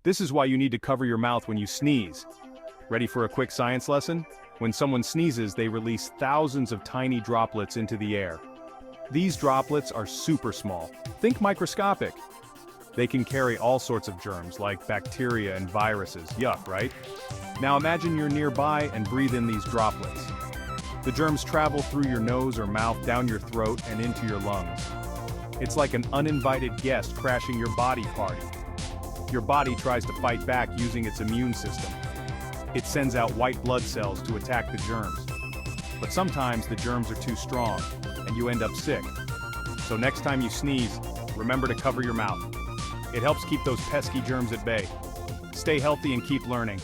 This is why you need to cover your mouth when you sneeze. Ready for a quick science lesson? When someone sneezes, they release thousands of tiny droplets into the air. These droplets are super small. Think microscopic. They can carry all sorts of germs like bacteria and viruses. Yuck, right? Now imagine you're nearby and breathe in these droplets. The germs travel through your nose or mouth, down your throat, and into your lungs. It's like an uninvited guest crashing your body party. Your body tries to fight back using its immune system. It sends out white blood cells to attack the germs. But sometimes the germs are too strong, and you end up sick. So next time you sneeze, remember to cover your mouth. It helps keep those pesky germs at bay. Stay healthy and keep learning.